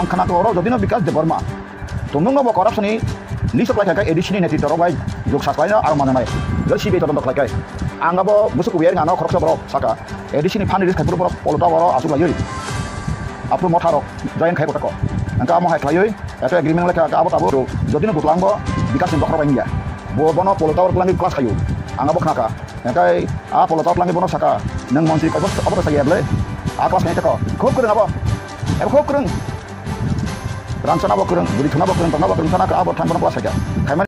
आं खोनाखौ अराव जदिनो बिकास देबबर्मा तमुंनो करापसननि लिस्ट खालायखाय एडिसिनि नेतृत्व बाय जुग सासलायनो आरो माननाय जल सिबि तदন্ত खालायखाय आंगाबो बुसुक बियार गानो खरकसा बरक साका एडिसिनि फान रिलिज खायफोर बरक पलटा बर आसुक लायै आफु मथारक जयन खाय गटक अंका महाय खायै एतो एग्रीमेंट लेखा आबो ताबो जदिनो गुतलांबो बिकासनि बखर बायनिया बनो पलटा बर प्लांनि क्लास खायो आंगाबो खाका एकाय आ पलटा प्लांनि बनो साका नों मन्त्रि कयबो अबो सायब्ले आ क्लास खाय तक खूब करन आबो एबो खूब करन रानसना बकरं बुरि थुना बकरं तना बकरं तना का आबो थांबन क्लास खाय खायमान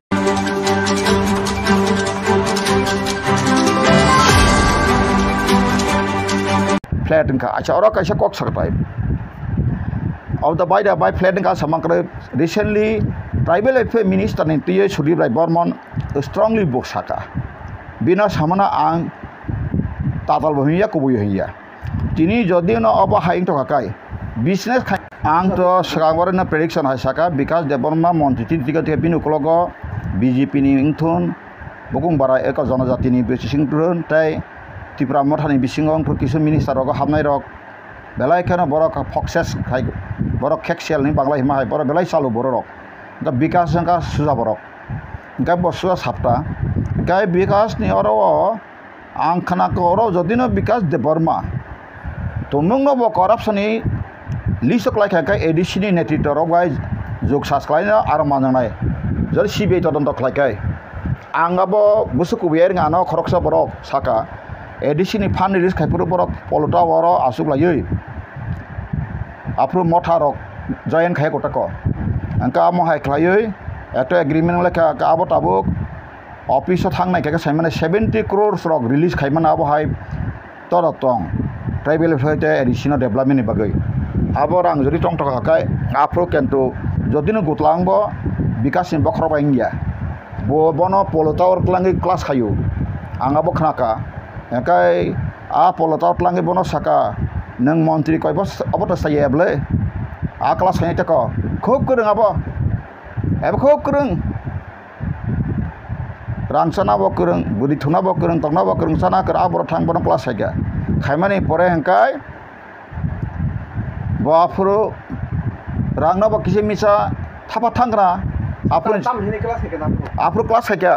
फ्लैट का अच्छा और कैसे कॉक सकता है अब द बाय फ्लैट का समग्र रिसेंटली ट्राइबल अफेयर मिनिस्टर ने टीए सुदीप राय बर्मन स्ट्रांगली बुकसाका बिना सामना आं ताताल बहिया कुबुय हैया तिनी जदि न अब हाइंग तो काकाय बिजनेस आं तो सगांगरन प्रेडिक्शन है साका बिकास देबबर्मा मंत्री तिनटिका बिनुकलग बीजेपी नि इंथुन बुकुं बारा एक जनजाति नि बिसिंगथुन ताय त्रिपुरा मथानि बिसिंगं तो किसु मिनिस्टार रग हाबनाय रग बेलायखानो बरक फक्सेस खाय बरक खेक्सेल नि बांला हिमा हाय बरक बेलाय चालु बर रग दा बिकास जंका सुजा बरक गाय बसुआ सापटा गाय बिकास नि अरो आं खोनाखौ अरो जदिनो बिकास देबबर्मा तमुंनो ब करापसननि लिस्ट खालायखाय एडिसिनि नेतृत्व बाय जुग सासलायनो आरो माननाय जल सिबि तदন্ত खालायखाय आंगाबो बुसुक बियार गानो खरकसा बरक साका एडिसिनि फान रिलिज खायफोर बरक पलटा बर आसुक लायै आफ्रु मथारक जयन खाय गटक अंका महाय खायै एतो एग्रीमेंट लेखा आबो ताबो ऑफिस थांनाय खाय सायमाने 70 crore रक रिलिज खायमान आबो हाय तरतं ट्राइबल फेटे एडिसिनो डेभलपमेंट नि बागै आबो रां जदि टंग टकाखाय आफ्रु केन्तु जदिनो गुतलांबो बिकासनि बखर बायनिया बनो पलटा वर प्लांगि क्लास खायो आंगाबो खोनाका एकाय आ पलटा प्लांगि बनो साका नों मंत्री कयबो अबो सायब्ले आ क्लास खाय तक खूब करन आबो एबो खूब करन रानसना बकरं बुरि थुना बकरं तना बकरं साना कर आबर थांग बनो क्लास खायगा खायमानि परे हंकाय बाफ्रो रांना बकिसे मिसा थापा थांग्रा आफ्रो क्लास खायगा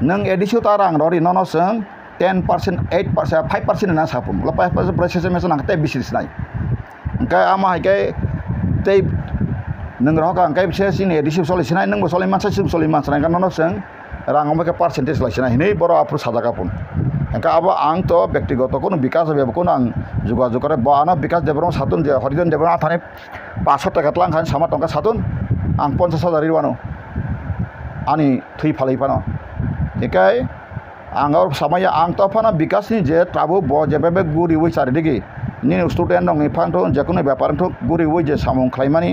नों एडिसो ता रां ररि ननसं 10% 8% 5% ना सापुम ल 5% प्रोसेस में नंगते बिसिस नाय का आमा हायके तै नों रहका अंकाय बिसेस इन एडिसो सलिसनाय नों बसलि मानसा सिम सलि मानसा ना ननसं रां अमके परसेंटेज लायसना हिनै बर आफ्रो साजागापुन एका अब आं तो व्यक्तिगत कोनो विकास बेब कोनो आं जुगाजुग करे बाना विकास देबरम सातुन जे हरिजन देबरम आथाने 500 टाका तलां खान सामा टंका सातुन आं 50,000 रिवानो आनी थै फालैफानो एकाय आंगाव सामाया आं तो फाना विकासनि जे ताबो ब जेबेबे गुरि वइ सारिदिगि नि स्टुडेन्ट दं इफांथ जेकुनो व्यापार गुरि वइ जे सामुं खालायमानि